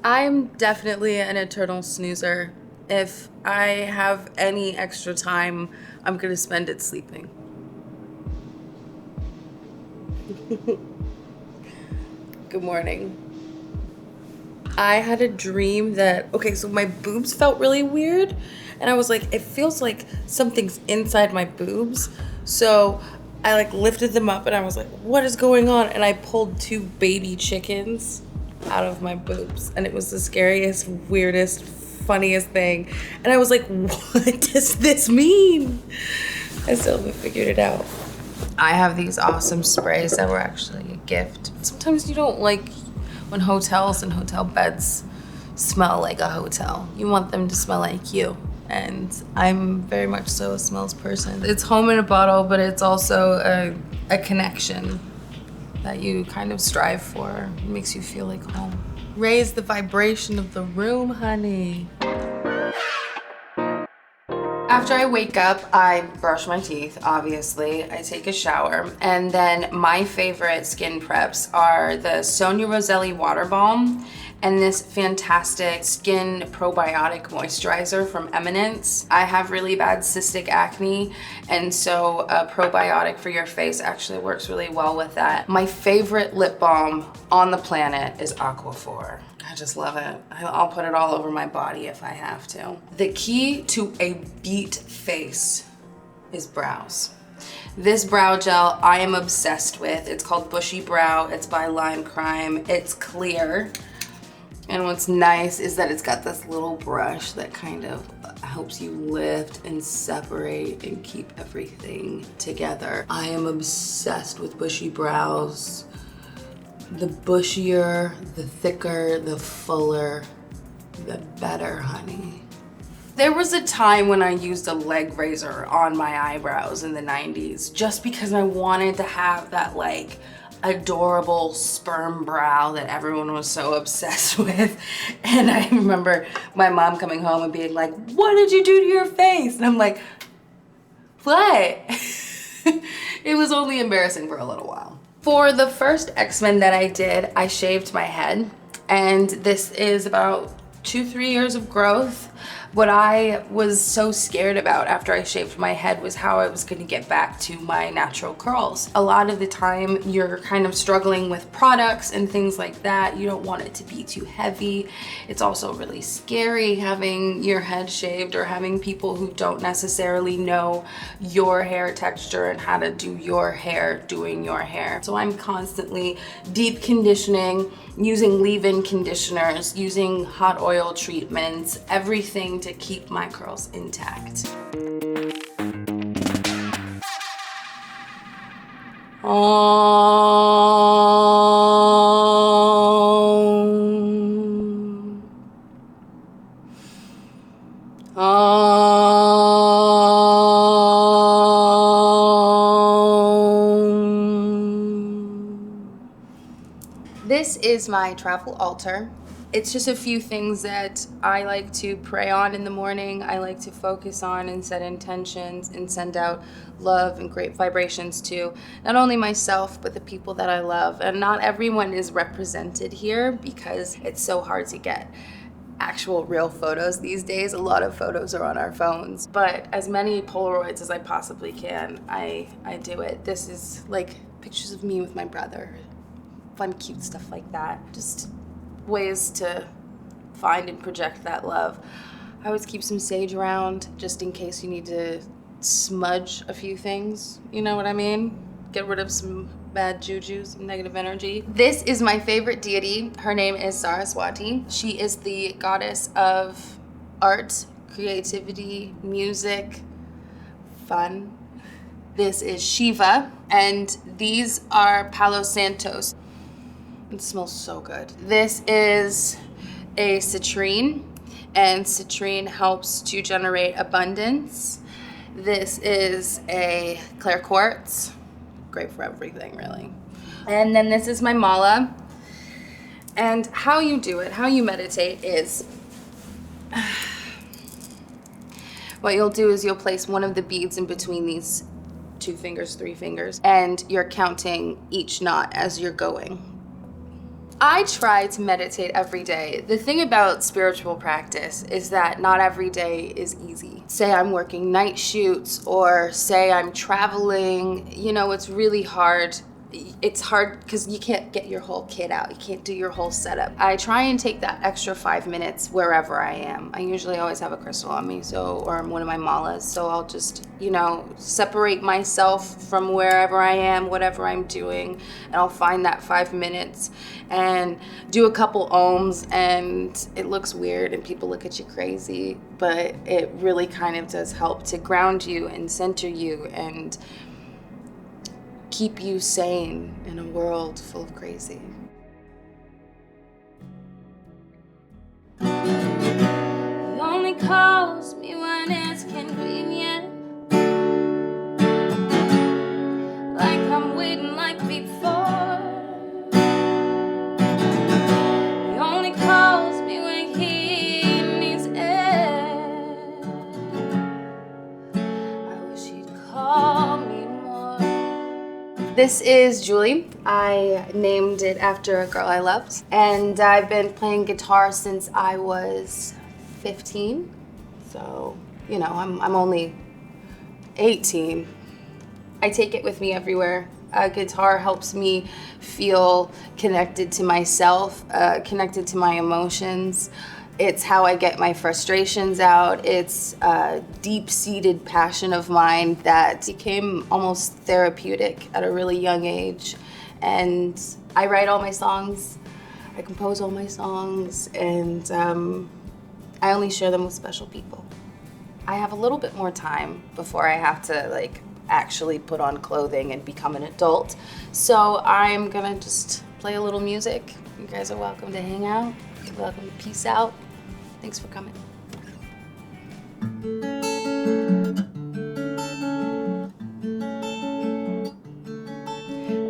I'm definitely an eternal snoozer. If I have any extra time, I'm gonna spend it sleeping. Good morning. I had a dream that, okay, so my boobs felt really weird, and I was like, it feels like something's inside my boobs. So I like lifted them up and I was like, what is going on? And I pulled 2 baby chickens out of my boobs, and it was the scariest, weirdest, funniest thing. And I was like, what does this mean? I still haven't figured it out. I have these awesome sprays that were actually a gift. Sometimes you don't like when hotels and hotel beds smell like a hotel. You want them to smell like you. And I'm very much so a smells person. It's home in a bottle, but it's also a connection that you kind of strive for. It makes you feel like home. Raise the vibration of the room, honey. After I wake up, I brush my teeth, obviously. I take a shower. And then my favorite skin preps are the Sonia Roselli Water Balm and this fantastic skin probiotic moisturizer from Eminence. I have really bad cystic acne, and so a probiotic for your face actually works really well with that. My favorite lip balm on the planet is Aquaphor. I just love it. I'll put it all over my body if I have to. The key to a beat face is brows. This brow gel I am obsessed with. It's called Bushy Brow. It's by Lime Crime. It's clear. And what's nice is that it's got this little brush that kind of helps you lift and separate and keep everything together. I am obsessed with bushy brows. The bushier, the thicker, the fuller, the better, honey. There was a time when I used a leg razor on my eyebrows in the 90s just because I wanted to have that like adorable sperm brow that everyone was so obsessed with. And I remember my mom coming home and being like, what did you do to your face? And I'm like, what? It was only embarrassing for a little while. For the first X-Men that I did, I shaved my head, and this is about 2-3 years of growth. What I was so scared about after I shaved my head was how I was going to get back to my natural curls. A lot of the time you're kind of struggling with products and things like that. You don't want it to be too heavy. It's also really scary having your head shaved or having people who don't necessarily know your hair texture and how to do your hair doing your hair. So I'm constantly deep conditioning, using leave-in conditioners, using hot oil treatments, everything to keep my curls intact. This is my travel altar. It's just a few things that I like to pray on in the morning. I like to focus on and set intentions and send out love and great vibrations to not only myself, but the people that I love. And not everyone is represented here because it's so hard to get actual real photos these days. A lot of photos are on our phones, but as many Polaroids as I possibly can, I do it. This is like pictures of me with my brother, fun, cute stuff like that. Just ways to find and project that love. I always keep some sage around just in case you need to smudge a few things, you know what I mean? Get rid of some bad juju, some negative energy. This is my favorite deity. Her name is Saraswati. She is the goddess of art, creativity, music, fun. This is Shiva, and these are Palo Santos. It smells so good. This is a citrine, and citrine helps to generate abundance. This is a clear quartz, great for everything really. And then this is my mala. And how you do it, how you meditate is, what you'll do is you'll place one of the beads in between these 2 fingers, 3 fingers, and you're counting each knot as you're going. I try to meditate every day. The thing about spiritual practice is that not every day is easy. Say I'm working night shoots or say I'm traveling, you know, it's really hard. It's hard because you can't get your whole kit out. You can't do your whole setup. I try and take that extra 5 minutes wherever I am. I usually always have a crystal on me, or one of my malas. So I'll just, you know, separate myself from wherever I am, whatever I'm doing, and I'll find that 5 minutes and do a couple ohms, and it looks weird and people look at you crazy, but it really kind of does help to ground you and center you and keep you sane in a world full of crazy. He only calls me when it's convenient, like I'm waiting like before. He only calls me when he needs it. I wish he'd call me more. This is Julie. I named it after a girl I loved, and I've been playing guitar since I was 15. So, you know, I'm only 18. I take it with me everywhere. Guitar helps me feel connected to myself, connected to my emotions. It's how I get my frustrations out. It's a deep-seated passion of mine that became almost therapeutic at a really young age. And I write all my songs, I compose all my songs, and I only share them with special people. I have a little bit more time before I have to actually put on clothing and become an adult. So I'm gonna just play a little music. You guys are welcome to hang out. You're welcome to peace out. Thanks for coming.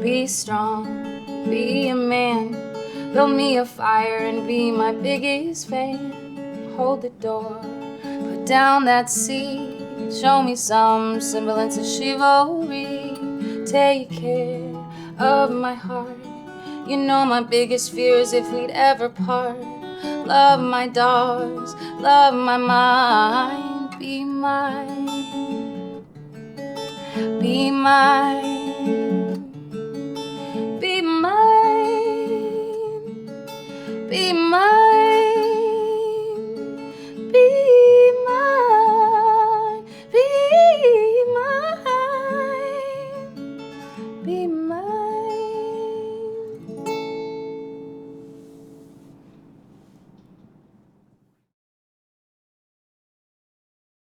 Be strong, be a man. Build me a fire and be my biggest fan. Hold the door, put down that seat. Show me some semblance of chivalry. Take care of my heart. You know my biggest fear is if we'd ever part. Love my dogs, love my mind. Be mine, be mine, be mine, be mine, be mine, be mine, be mine.